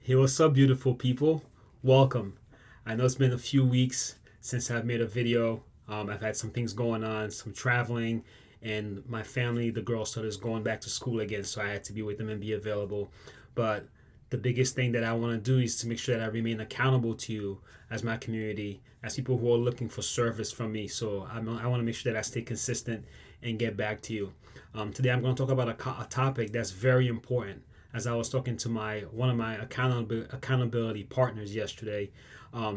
Hey, what's up, beautiful people? Welcome. I know it's been a few weeks since I've made a video. I've had some things going on, some traveling, and my family, the girls, started going back to school again, so I had to be with them and be available. But the biggest thing that I want to do is to make sure that I remain accountable to you as my community, as people who are looking for service from me. So I want to make sure that I stay consistent and get back to you. Today, I'm going to talk about a topic that's very important. As I was talking to my one of my accountability partners yesterday,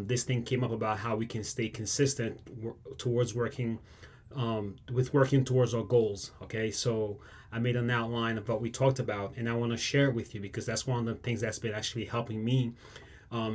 this thing came up about how we can stay consistent towards working towards our goals. Okay, so I made an outline of what we talked about, and I want to share it with you because that's one of the things that's been actually helping me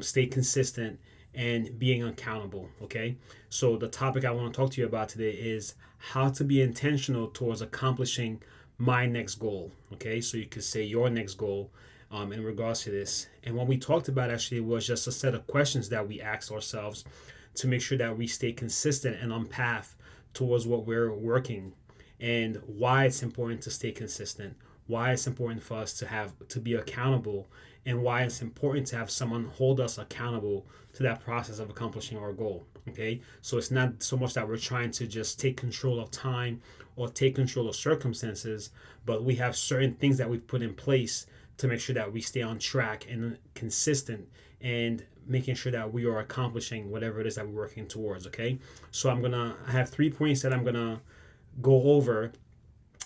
stay consistent and being accountable. Okay, so the topic I want to talk to you about today is how to be intentional towards accomplishing my next goal. Okay, so you could say your next goal in regards to this. And what we talked about actually was just a set of questions that we asked ourselves to make sure that we stay consistent and on path towards what we're working, and why it's important to stay consistent, why it's important for us to be accountable, and why it's important to have someone hold us accountable to that process of accomplishing our goal. Okay, so it's not so much that we're trying to just take control of time or take control of circumstances, but we have certain things that we've put in place to make sure that we stay on track and consistent, and making sure that we are accomplishing whatever it is that we're working towards. Okay, so I have 3 points that I'm gonna go over,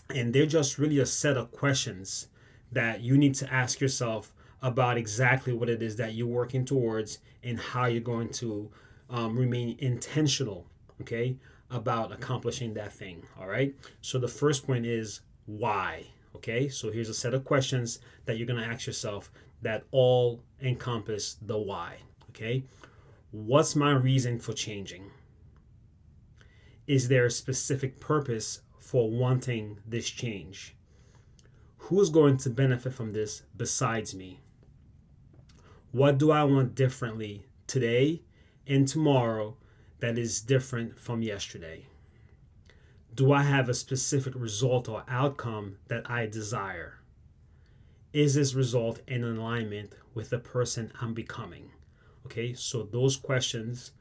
and they're just really a set of questions that you need to ask yourself about exactly what it is that you're working towards and how you're going to remain intentional, okay, about accomplishing that thing. All right, so the first point is why. Okay, so here's a set of questions that you're going to ask yourself that all encompass the why. Okay, what's my reason for changing? Is there a specific purpose for wanting this change? Who's going to benefit from this besides me? What do I want differently today and tomorrow that is different from yesterday? Do I have a specific result or outcome that I desire? Is this result in alignment with the person I'm becoming? Okay, so those questions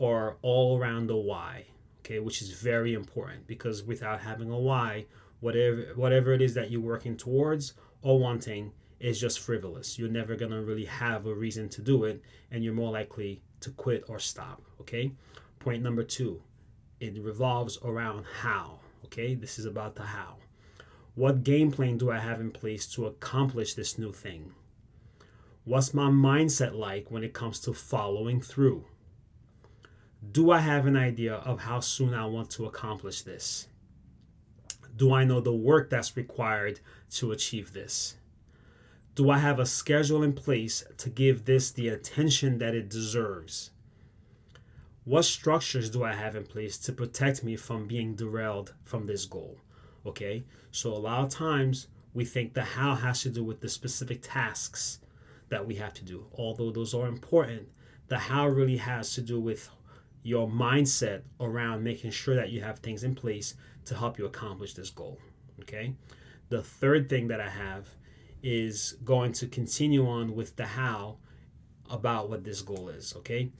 are all around the why, okay, which is very important because without having a why, whatever it is that you're working towards or wanting is just frivolous. You're never gonna really have a reason to do it, and you're more likely to quit or stop. Okay. Point number two, it revolves around how. Okay, this is about the how. What game plan do I have in place to accomplish this new thing? What's my mindset like when it comes to following through? Do I have an idea of how soon I want to accomplish this? Do I know the work that's required to achieve this? Do I have a schedule in place to give this the attention that it deserves? What structures do I have in place to protect me from being derailed from this goal? Okay, so a lot of times we think the how has to do with the specific tasks that we have to do. Although those are important, the how really has to do with your mindset around making sure that you have things in place to help you accomplish this goal. Okay, the third thing that I have is going to continue on with the how about what this goal is. Okay,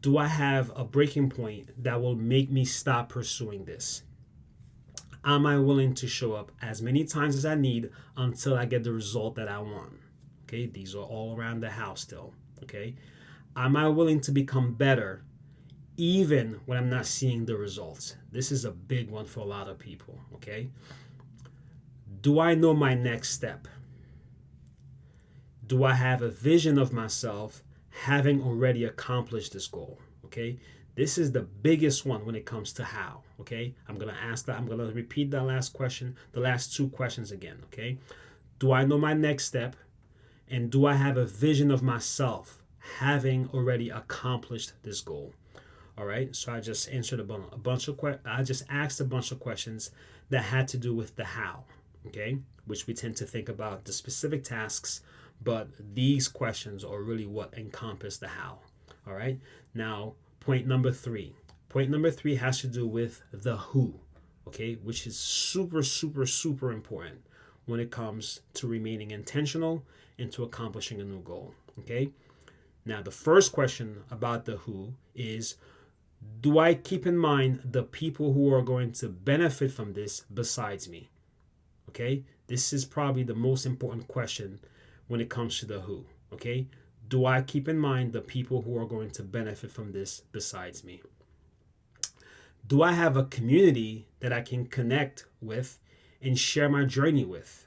do I have a breaking point that will make me stop pursuing this? Am I willing to show up as many times as I need until I get the result that I want? Okay, these are all around the how still. Okay, am I willing to become better even when I'm not seeing the results? This is a big one for a lot of people. Okay, do I know my next step? Do I have a vision of myself having already accomplished this goal? Okay, this is the biggest one when it comes to how. Okay, I'm gonna ask that. I'm gonna repeat that last question, the last two questions again. Okay, do I know my next step, and do I have a vision of myself having already accomplished this goal? All right, so I just answered a bunch of I just asked a bunch of questions that had to do with the how. Okay, which we tend to think about the specific tasks, but these questions are really what encompass the how. All right, now point number three. Point number three has to do with the who, okay, which is super, super, super important when it comes to remaining intentional and to accomplishing a new goal. Okay. Now, the first question about the who is, do I keep in mind the people who are going to benefit from this besides me? Okay. This is probably the most important question when it comes to the who. Okay. Do I keep in mind the people who are going to benefit from this besides me? Do I have a community that I can connect with and share my journey with?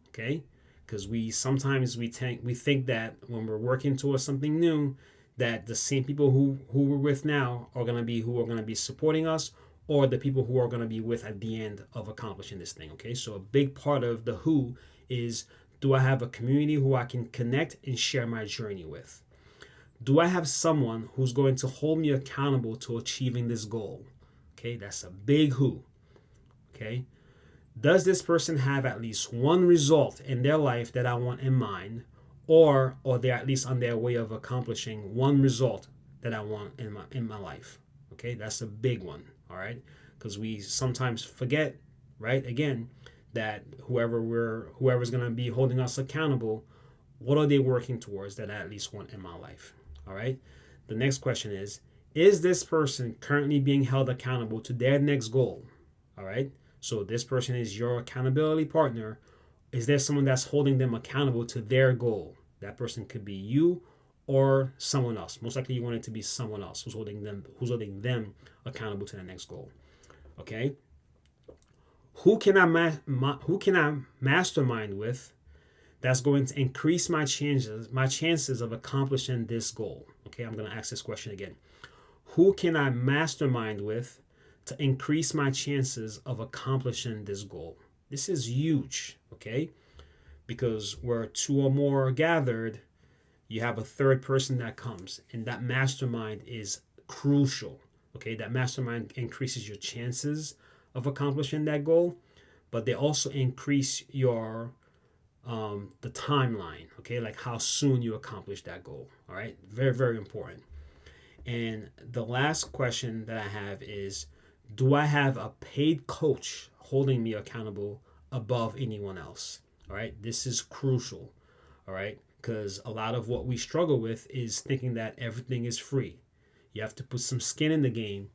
Okay, because we sometimes we think that when we're working towards something new, that the same people who we're with now are gonna be who are gonna be supporting us, or the people who are gonna be with at the end of accomplishing this thing. Okay, so a big part of the who is, do I have a community who I can connect and share my journey with? Do I have someone who's going to hold me accountable to achieving this goal? Okay, that's a big who. Okay, does this person have at least one result in their life that I want in mind, or they're at least on their way of accomplishing one result that I want in my life? Okay, that's a big one. All right, because we sometimes forget, right? Again, that whoever's gonna be holding us accountable, what are they working towards that I at least want in my life? All right. The next question is this person currently being held accountable to their next goal? All right. So this person is your accountability partner. Is there someone that's holding them accountable to their goal? That person could be you or someone else. Most likely you want it to be someone else who's holding them accountable to the next goal. Okay. Who can I mastermind with that's going to increase my chances of accomplishing this goal? Okay, I'm going to ask this question again. Who can I mastermind with to increase my chances of accomplishing this goal? This is huge, okay? Because where two or more are gathered, you have a third person that comes, and that mastermind is crucial, okay? That mastermind increases your chances of accomplishing that goal, but they also increase your the timeline, okay? Like how soon you accomplish that goal, all right? Very, very important. And the last question that I have is, do I have a paid coach holding me accountable above anyone else? All right, this is crucial. All right, because a lot of what we struggle with is thinking that everything is free. You have to put some skin in the game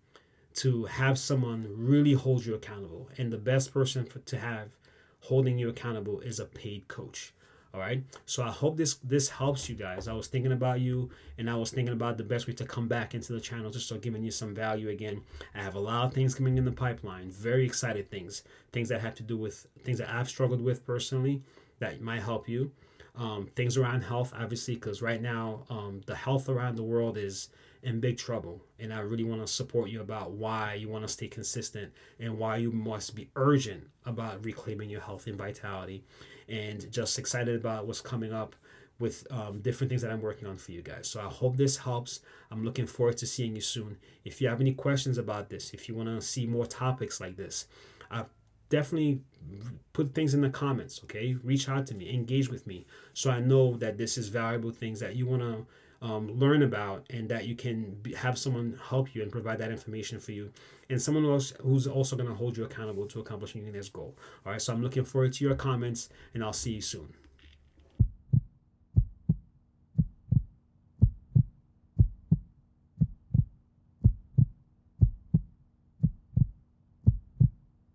to have someone really hold you accountable. And the best person to have holding you accountable is a paid coach. All right. So I hope this helps you guys. I was thinking about you, and I was thinking about the best way to come back into the channel to start giving you some value again. I have a lot of things coming in the pipeline. Very excited things that have to do with things that I've struggled with personally that might help you. Things around health, obviously, because right now the health around the world is in big trouble, and I really want to support you about why you want to stay consistent and why you must be urgent about reclaiming your health and vitality, and just excited about what's coming up with different things that I'm working on for you guys. So I hope this helps. I'm looking forward to seeing you soon. If you have any questions about this, if you want to see more topics like this, I've definitely put things in the comments. Okay, reach out to me, engage with me, so I know that this is valuable things that you want to learn about, and that you can have someone help you and provide that information for you, and someone else who's also going to hold you accountable to accomplishing this goal. All right, so I'm looking forward to your comments, and I'll see you soon.